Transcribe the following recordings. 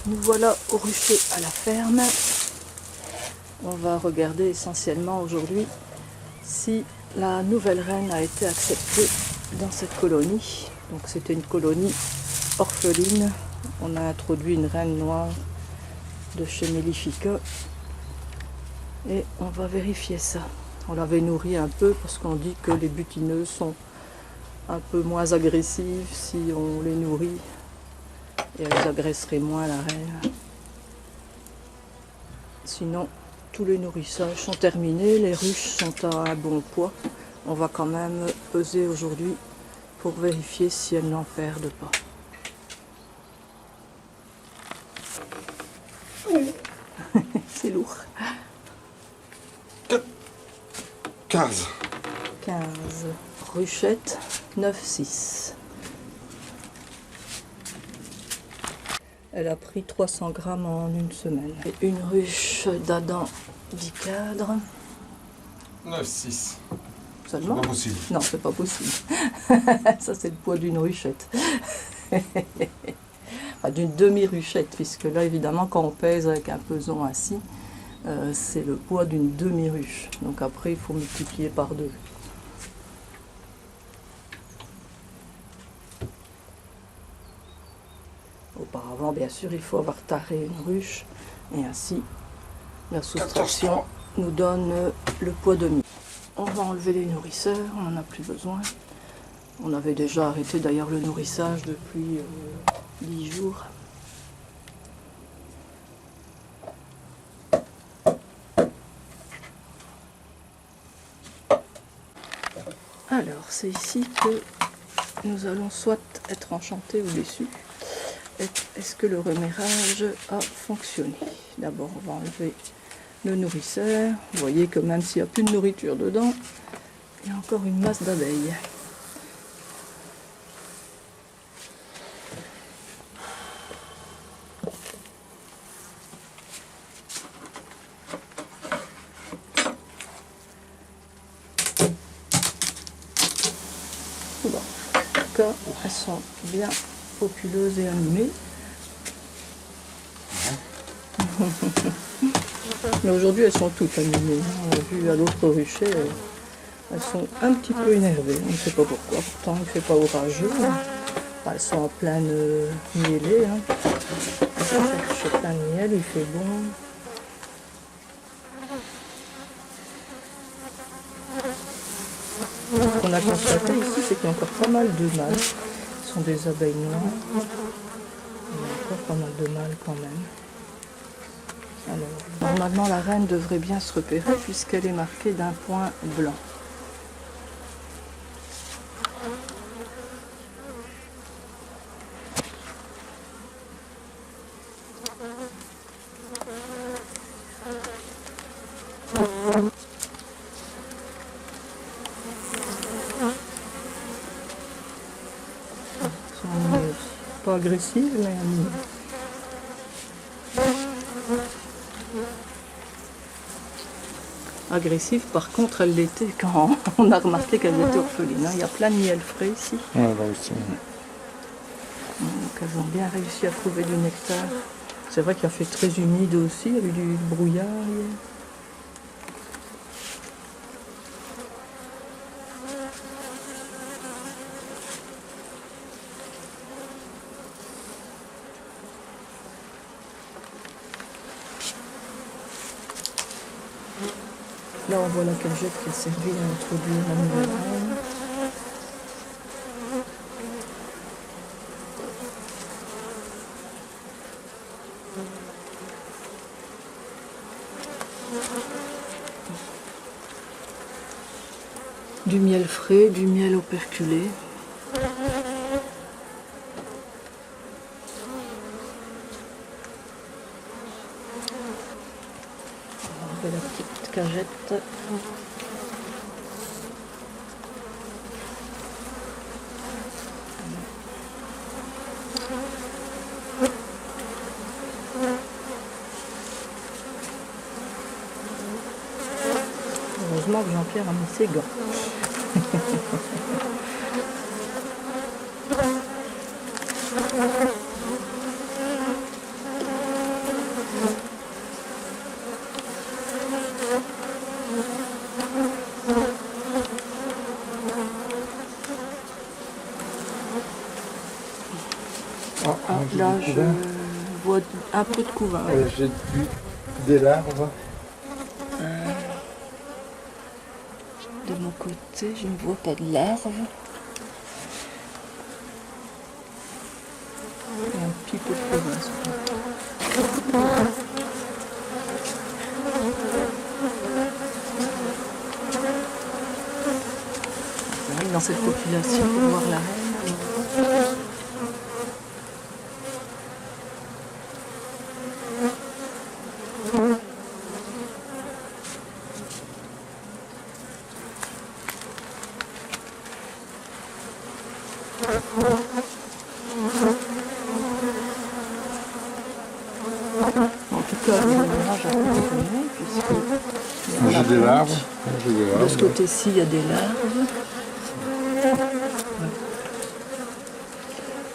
Nous voilà au rucher à la ferme. On va regarder essentiellement aujourd'hui si la nouvelle reine a été acceptée dans cette colonie. Donc c'était une colonie orpheline. On a introduit une reine noire de chez Mellifica et on va vérifier ça. On l'avait nourrie un peu parce qu'on dit que les butineuses sont un peu moins agressives si on les nourrit et elles agresseraient moins la reine. Sinon, tous les nourrissages sont terminés, les ruches sont à un bon poids. On va quand même peser aujourd'hui pour vérifier si elles n'en perdent pas. C'est lourd. 15. 15. Ruchette, 9,6. Elle a pris 300 grammes en une semaine. Et une ruche d'Adam bicadre. 9,6. Seulement ? C'est pas possible. Non, c'est pas possible. Ça, c'est le poids d'une ruchette. Enfin, d'une demi-ruchette, puisque là, évidemment, quand on pèse avec un peson assis, c'est le poids d'une demi-ruche. Donc après, il faut multiplier par 2. Auparavant, bien sûr, il faut avoir taré une ruche, et ainsi, la soustraction nous donne le poids demi. On va enlever les nourrisseurs, on n'en a plus besoin. On avait déjà arrêté d'ailleurs le nourrissage depuis 10 jours. Alors, c'est ici que nous allons soit être enchantés ou déçus. Est-ce que le reménage a fonctionné? D'abord, on va enlever le nourrisseur. Vous voyez que même s'il n'y a plus de nourriture dedans, il y a encore une masse d'abeilles. Bon, en tout cas, elles sont bien populeuses et animées. Mais aujourd'hui, elles sont toutes animées. On a vu à l'autre rucher, elles sont un petit peu énervées. On ne sait pas pourquoi. Pourtant, il ne fait pas orageux. Enfin, elles sont en pleine mielée. Elles sont plein de miel, il fait bon. Ce qu'on a constaté ici, c'est qu'il y a encore pas mal de mâles. Ce sont des abeilles noires. Il y a encore pas mal de mâles quand même. Alors, normalement, la reine devrait bien se repérer puisqu'elle est marquée d'un point blanc. Elles sont pas agressives, mais agressive, par contre, elle l'était quand on a remarqué qu'elle était orpheline. Il y a plein de miel frais ici. Ouais, là aussi. Donc elles ont bien réussi à trouver du nectar. C'est vrai qu'il a fait très humide aussi, il y a eu du brouillard hier. Là, on voit la cagette qui a servi à introduire la nouvelle reine. Du miel frais, du miel operculé. On va la petite cagette. Heureusement que Jean-Pierre a mis ses gants. Là, du je couvain. vois un peu de couvain. Oui. J'ai des larves. De mon côté, je ne vois pas de larves. Et un petit peu de couvain. C'est vrai que dans cette population, pour voir la reine, en tout cas, le mirage a fonctionné, puisque J'ai des larves. J'ai des de ce larves. côté-ci, il y a des larves.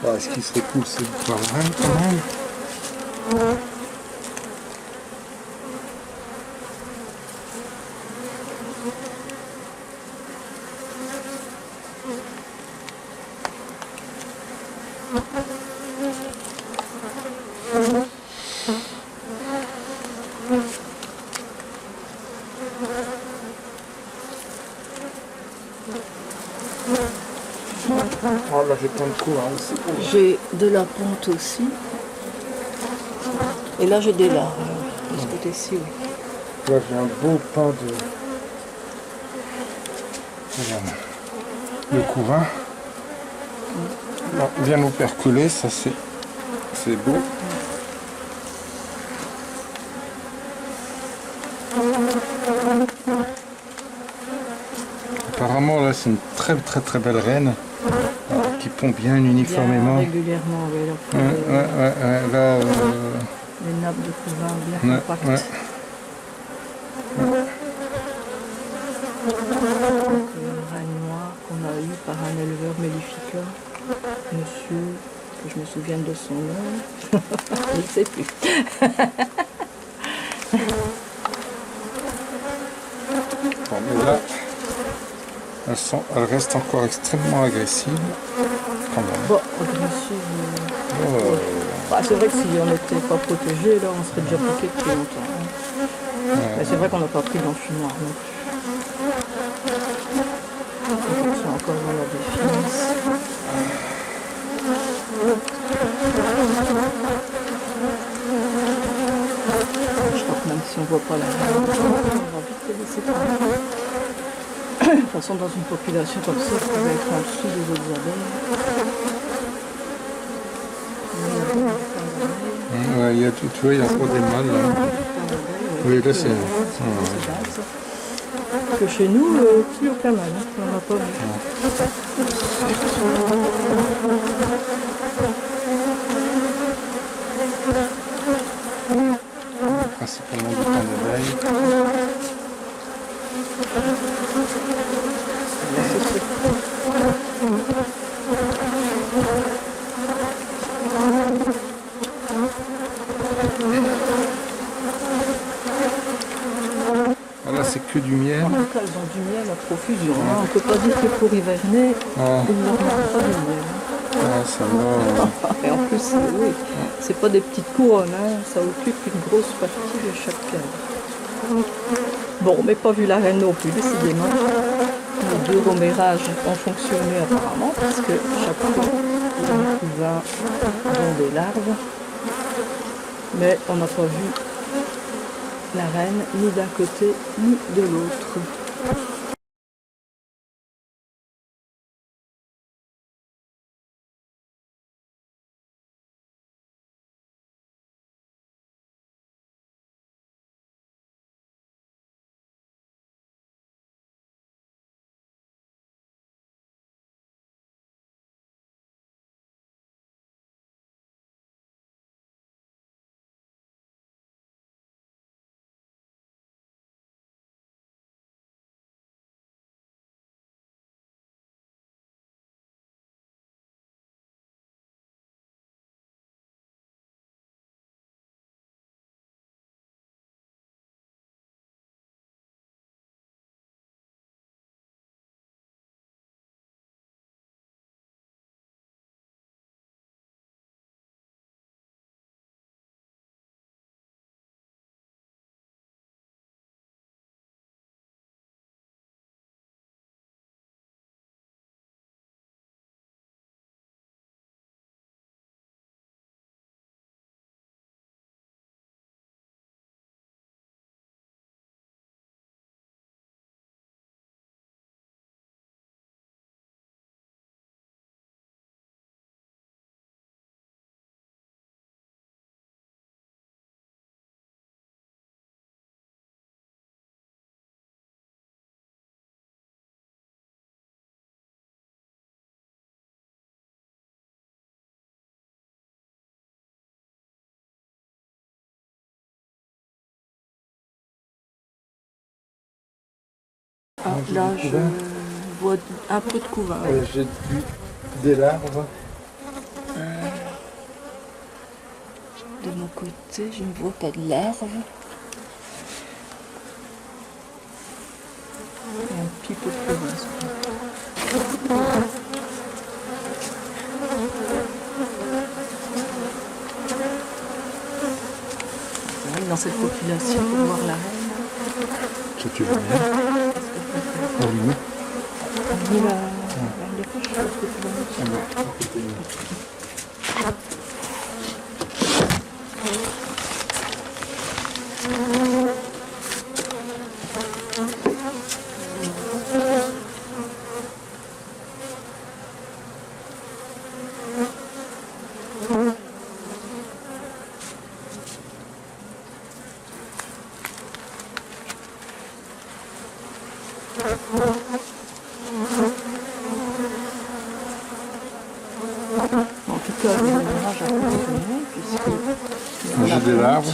Ah, ce qui serait cool, c'est de voir la reine quand même. Oh là, j'ai plein de coups aussi. J'ai de la ponte aussi. Et là, j'ai des larves. De ce côté-ci, oui. Là, j'ai un beau pain de... Regarde. Le couvain. Là, bien operculé, ça c'est beau. Apparemment, là, c'est une très très très belle reine qui pond bien Bien uniformément. régulièrement, oui. Là, Ouais, là, les nappes de couvain bien ouais, compactes. ouais. Donc, une reine noire qu'on a eue par un éleveur mellifica, monsieur, que je me souvienne de son nom, je ne sais plus. Bon, mais là, elles restent encore extrêmement agressives. Quand même. Bon, agressive. Oh, Bah, c'est vrai que si on n'était pas protégé, là, on serait déjà piqué depuis longtemps. Hein. Mais c'est vrai qu'on n'a pas pris d'enfumoir non plus. Ils sont encore dans la défense. Je crois que même si on ne voit pas la reine, on va vite les laisser tranquilles. De toute façon, dans une population comme ça, on va être en dessous des autres abeilles. ouais, il y a, tu vois, il y a encore des mâles là. Oui, là c'est... Que chez nous, plus aucun mal, hein. On n'en a pas vu. Principalement du pain d'abeille. Là, c'est sûr. Voilà, c'est que du miel. En tout cas, elles ont du miel à profusion. Hein. On ne peut pas dire que pour hiverner, Ah, ils n'en ont pas du miel. ah, ça va. Et en plus, oui, c'est pas des petites couronnes, hein. Ça occupe une grosse partie de chaque cave. Bon, mais pas vu la reine non plus, décidément. Les deux remérages ont fonctionné apparemment, parce que chaque fois, il y a un couvain dans des larves. Mais on n'a pas vu la reine ni d'un côté ni de l'autre. Ah, J'ai là, du je couvain. vois un peu de couvain. Oui. J'ai des larves. De mon côté, je ne vois pas de larves. Et un petit peu de couvain. C'est vrai que dans cette population, pour voir la reine, Si tu veux bien. Oui. ni la reine de Foch, je pense que tu vas Ah bon, écoutez, En tout cas, le démarrage a continué, puisque j'ai des larves.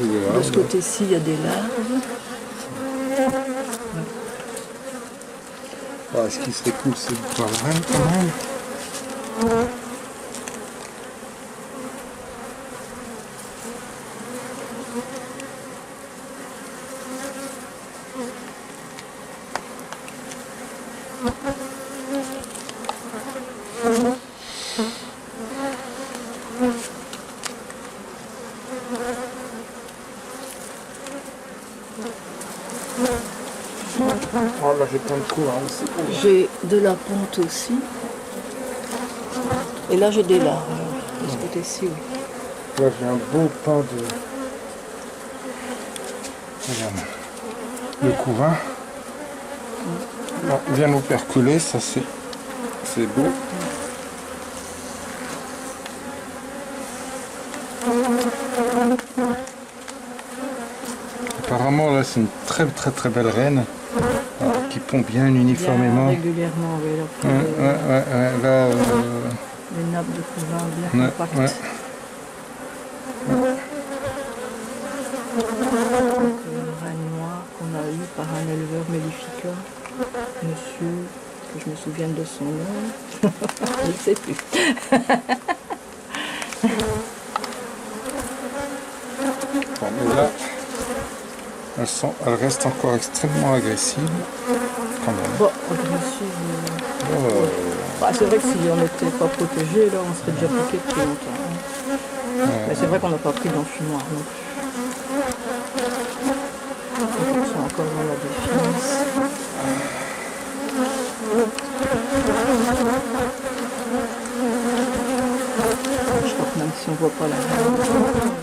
J'ai des de ce larves. côté-ci, il y a des larves. Ah, ce qui serait cool, c'est de voir la reine quand même. Oh là, j'ai plein de coups hein, aussi. J'ai de la ponte aussi. Et là, j'ai des larves. De ce côté-ci, oui. Là, j'ai un beau pain de... Regarde. Le couvain. Là, bien operculé, ça c'est beau. Apparemment, là, c'est une très très très belle reine qui pond bien uniformément. Bien régulièrement, oui. Là, Ouais, là, les nappes de couvain bien ouais, compactes. ouais. Donc, une reine noire qu'on a eue par un éleveur mellifica, monsieur, que je me souvienne de son nom, je ne sais plus. Bon, mais là, elles restent encore extrêmement agressives, quand même. Bon, agressive. Oh, Bah, c'est vrai que si on n'était pas protégé, là, on serait déjà piqué depuis longtemps. Hein. Mais c'est vrai qu'on n'a pas pris d'enfumoir non plus. Donc, ils sont encore dans la défiance. Je crois que même si on ne voit pas la reine, on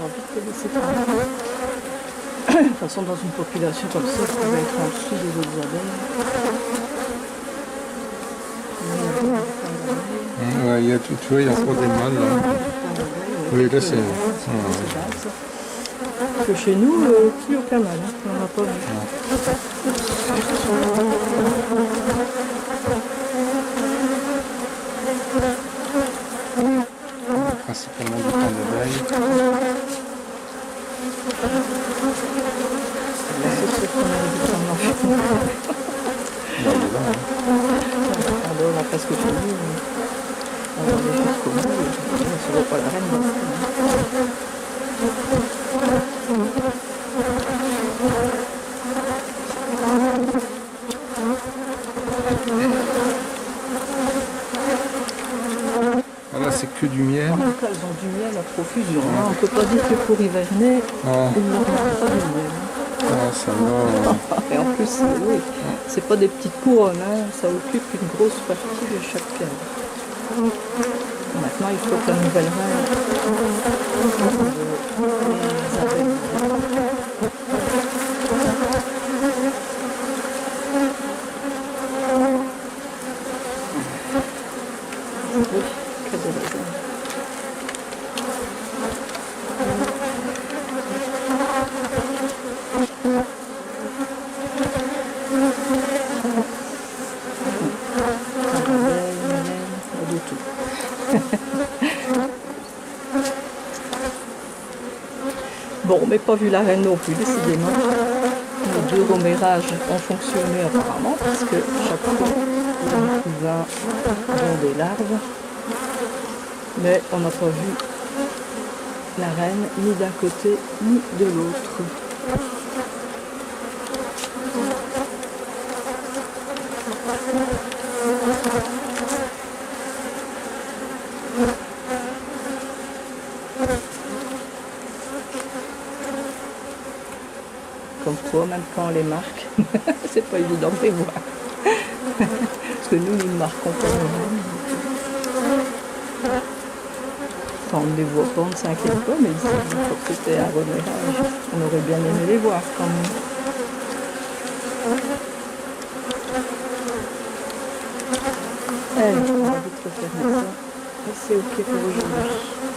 va vite les laisser tranquilles. De toute façon, dans une population comme ça, on va être en dessous des autres abeilles. ouais, tu vois, il y a encore des mâles là. Oui, là c'est... Parce que chez nous, plus aucun mal, hein. On n'en a pas vu. Principalement du pain d'abeille. Là, c'est sûr qu'on a du temps d'enfant. Bah, il est là, hein. Alors, on a presque fini. On va aller jusqu'au bout. On ne se voit pas la reine. Dans ce cas. Ah, là, c'est que du miel. En tout cas, elles ont du miel à profusion. Hein. On ne peut pas dire que pour hiverner, Ah, ils n'ont pas du miel. ah, ça va. Et en plus, oui, c'est pas des petites couronnes, hein. Ça occupe une grosse partie de chaque cave. Maintenant, il faut que la nouvelle reine les abeilles. Oui, que de raison. Pas du tout. Bon, mais pas vu la reine non plus, décidément. On est deux remérages ont fonctionné apparemment, parce que chaque fois les cousins ont des larves. Mais on n'a pas vu la reine ni d'un côté ni de l'autre. Comme quoi, même quand on les marque, c'est pas évident de les voir. Parce que nous ne marquons pas nous-mêmes. Quand on ne les voit pas, on ne s'inquiète pas, mais ici, quand c'était un remérage, on aurait bien aimé les voir quand même. Allez, on va vite refermer ça. Et c'est ok pour aujourd'hui.